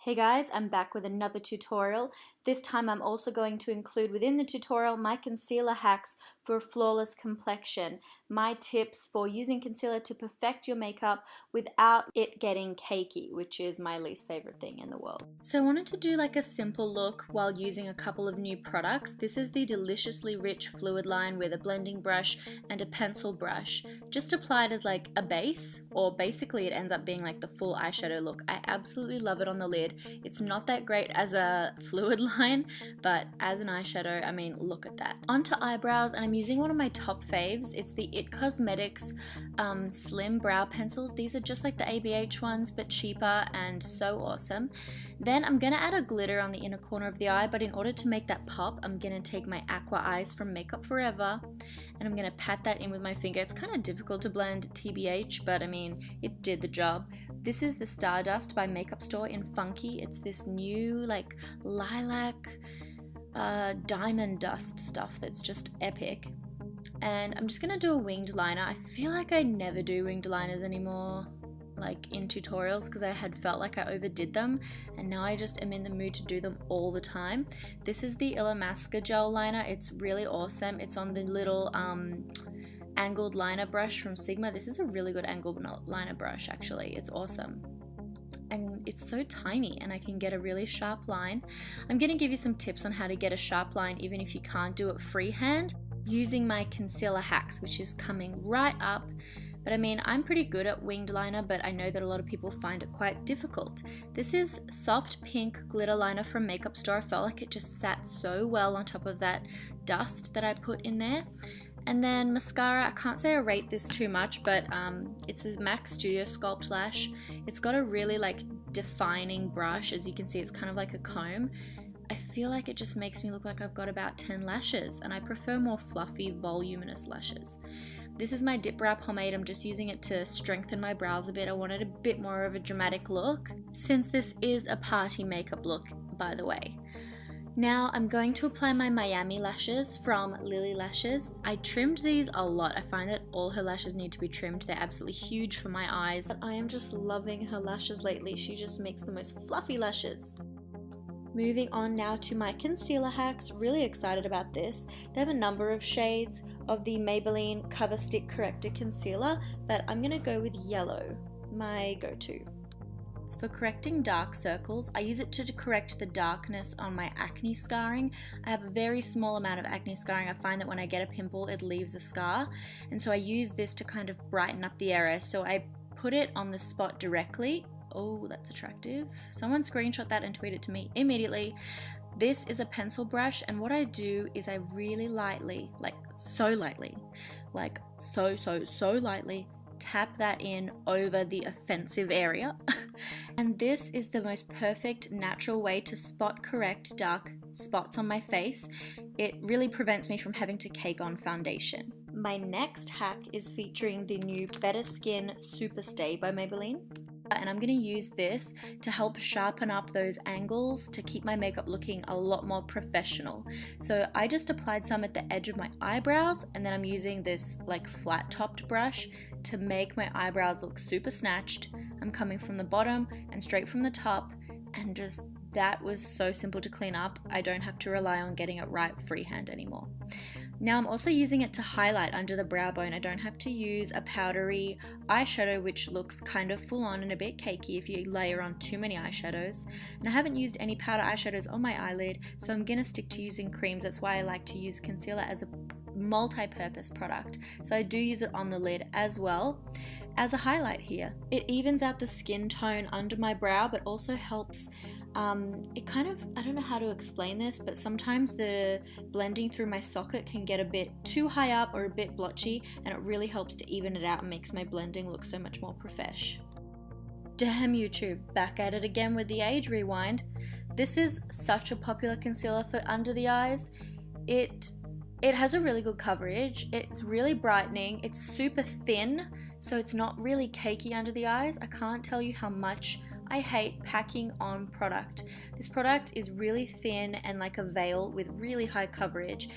Hey guys, I'm back with another tutorial. This time I'm also going to include within the tutorial my concealer hacks for a flawless complexion. My tips for using concealer to perfect your makeup without it getting cakey, which is my least favorite thing in the world. So I wanted to do like a simple look while using a couple of new products. This is the Deliciously Rich Fluid Line with a blending brush and a pencil brush. Just applied as like a base, or basically it ends up being like the full eyeshadow look. I absolutely love it on the lid. It's not that great as a fluid line, but as an eyeshadow, I mean, look at that. Onto eyebrows, and I'm using one of my top faves. It's the IT Cosmetics Slim Brow Pencils. These are just like the ABH ones, but cheaper and so awesome. Then I'm gonna add a glitter on the inner corner of the eye, but in order to make that pop, I'm gonna take my Aqua Eyes from Makeup Forever, and I'm gonna pat that in with my finger. It's kind of difficult to blend TBH, but I mean, it did the job. This is the Stardust by Makeup Store in Funky. It's this new like lilac diamond dust stuff that's just epic. And I'm just gonna do a winged liner. I feel like I never do winged liners anymore, like in tutorials, because I had felt like I overdid them, and now I just am in the mood to do them all the time. This is the Illamasqua gel liner. It's really awesome. It's on the little angled liner brush from Sigma. This is a really good angled liner brush, actually. It's awesome. And it's so tiny, and I can get a really sharp line. I'm going to give you some tips on how to get a sharp line even if you can't do it freehand, using my concealer hacks, which is coming right up. But I mean, I'm pretty good at winged liner, but I know that a lot of people find it quite difficult. This is Soft Pink Glitter Liner from Makeup Store. I felt like it just sat so well on top of that dust that I put in there. And then mascara, I can't say I rate this too much, but it's this MAC Studio Sculpt Lash. It's got a really like defining brush. As you can see, it's kind of like a comb. I feel like it just makes me look like I've got about 10 lashes, and I prefer more fluffy, voluminous lashes. This is my Dip Brow Pomade. I'm just using it to strengthen my brows a bit. I wanted a bit more of a dramatic look, since this is a party makeup look, by the way. Now I'm going to apply my Miami lashes from Lily Lashes. I trimmed these a lot. I find that all her lashes need to be trimmed. They're absolutely huge for my eyes. But I am just loving her lashes lately. She just makes the most fluffy lashes. Moving on now to my concealer hacks. Really excited about this. They have a number of shades of the Maybelline Cover Stick Corrector Concealer, but I'm gonna go with yellow, my go-to. For correcting dark circles. I use it to correct the darkness on my acne scarring. I have a very small amount of acne scarring. I find that when I get a pimple, it leaves a scar, and so I use this to kind of brighten up the area. So I put it on the spot directly. Oh, that's attractive. Someone screenshot that and tweet it to me immediately. This is a pencil brush, and what I do is I really lightly, like so lightly, like so lightly, tap that in over the offensive area. And this is the most perfect natural way to spot correct dark spots on my face. It really prevents me from having to cake on foundation. My next hack is featuring the new Better Skin Super Stay by Maybelline. And I'm going to use this to help sharpen up those angles to keep my makeup looking a lot more professional. So I just applied some at the edge of my eyebrows, and then I'm using this like flat topped brush to make my eyebrows look super snatched. I'm coming from the bottom and straight from the top, and just that was so simple to clean up. I don't have to rely on getting it right freehand anymore. Now I'm also using it to highlight under the brow bone. I don't have to use a powdery eyeshadow, which looks kind of full on and a bit cakey if you layer on too many eyeshadows. And I haven't used any powder eyeshadows on my eyelid, so I'm gonna stick to using creams. That's why I like to use concealer as a multi-purpose product. So I do use it on the lid as well as a highlight here. It evens out the skin tone under my brow, but also helps it kind of, I don't know how to explain this, but sometimes the blending through my socket can get a bit too high up or a bit blotchy, and it really helps to even it out and makes my blending look so much more profesh. Damn YouTube, back at it again with the age rewind. This is such a popular concealer for under the eyes. It has a really good coverage. It's really brightening. It's super thin, so it's not really cakey under the eyes. I can't tell you how much I hate packing on product. This product is really thin and like a veil with really high coverage.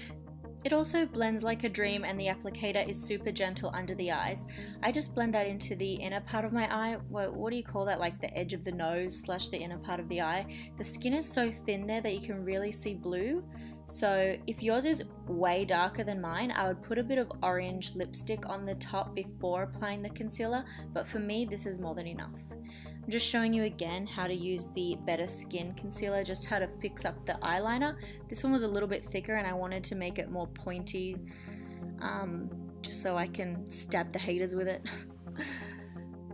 It also blends like a dream, and the applicator is super gentle under the eyes. I just blend that into the inner part of my eye. What do you call that? Like the edge of the nose / the inner part of the eye. The skin is so thin there that you can really see blue. So if yours is way darker than mine, I would put a bit of orange lipstick on the top before applying the concealer, but for me this is more than enough. I'm just showing you again how to use the Better Skin concealer, just how to fix up the eyeliner. This one was a little bit thicker and I wanted to make it more pointy, just so I can stab the haters with it.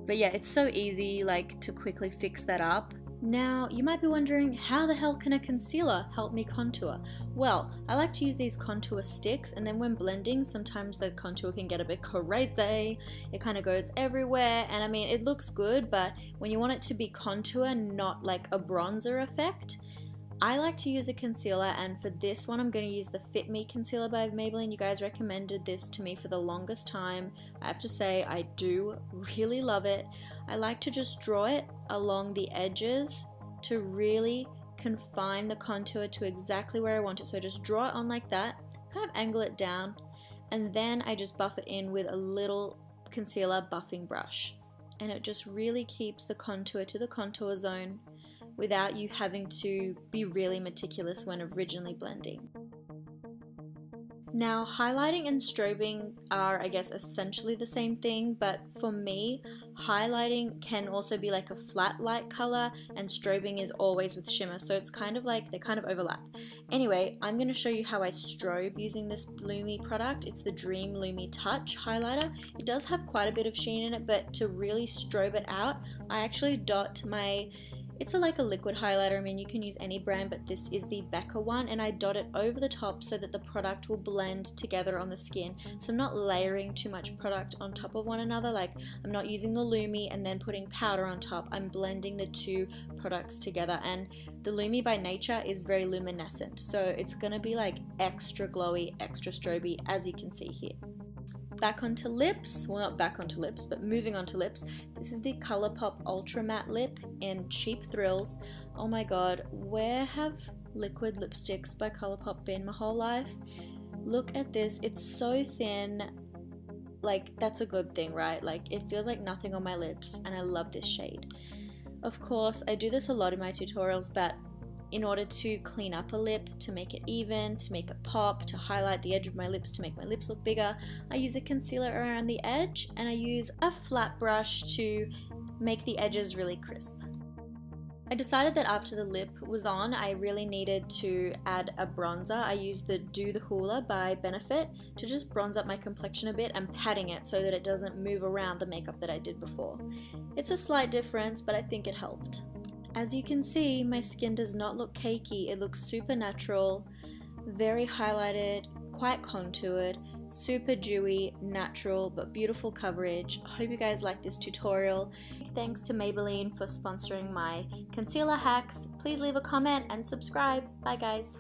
But yeah, it's so easy like to quickly fix that up. Now, you might be wondering, how the hell can a concealer help me contour? Well, I like to use these contour sticks, and then when blending, sometimes the contour can get a bit crazy. It kind of goes everywhere, and I mean, it looks good, but when you want it to be contour, not like a bronzer effect, I like to use a concealer, and for this one I'm going to use the Fit Me concealer by Maybelline. You guys recommended this to me for the longest time. I have to say I do really love it. I like to just draw it along the edges to really confine the contour to exactly where I want it. So I just draw it on like that, kind of angle it down, and then I just buff it in with a little concealer buffing brush. And it just really keeps the contour to the contour zone without you having to be really meticulous when originally blending. Now, highlighting and strobing are, I guess, essentially the same thing, but for me, highlighting can also be like a flat light color, and strobing is always with shimmer, so it's kind of like they kind of overlap. Anyway, I'm going to show you how I strobe using this Lumi product. It's the Dream Lumi Touch highlighter. It does have quite a bit of sheen in it, but to really strobe it out, I actually dot my... It's like a liquid highlighter. I mean, you can use any brand, but this is the Becca one, and I dot it over the top so that the product will blend together on the skin. So I'm not layering too much product on top of one another. Like, I'm not using the Lumi and then putting powder on top. I'm blending the two products together, and the Lumi by nature is very luminescent, so it's gonna be like extra glowy, extra stroby, as you can see here. Back onto lips, well, not back onto lips, but moving on to lips. This is the ColourPop Ultra Matte Lip in Cheap Thrills. Oh my god, where have liquid lipsticks by ColourPop been my whole life? Look at this, it's so thin. Like, that's a good thing, right? Like, it feels like nothing on my lips, and I love this shade. Of course, I do this a lot in my tutorials, but in order to clean up a lip, to make it even, to make it pop, to highlight the edge of my lips, to make my lips look bigger, I use a concealer around the edge, and I use a flat brush to make the edges really crisp. I decided that after the lip was on, I really needed to add a bronzer. I used the Do the Hoola by Benefit to just bronze up my complexion a bit and patting it so that it doesn't move around the makeup that I did before. It's a slight difference, but I think it helped. As you can see, my skin does not look cakey. It looks super natural, very highlighted, quite contoured, super dewy, natural, but beautiful coverage. I hope you guys like this tutorial. Thanks to Maybelline for sponsoring my concealer hacks. Please leave a comment and subscribe. Bye guys.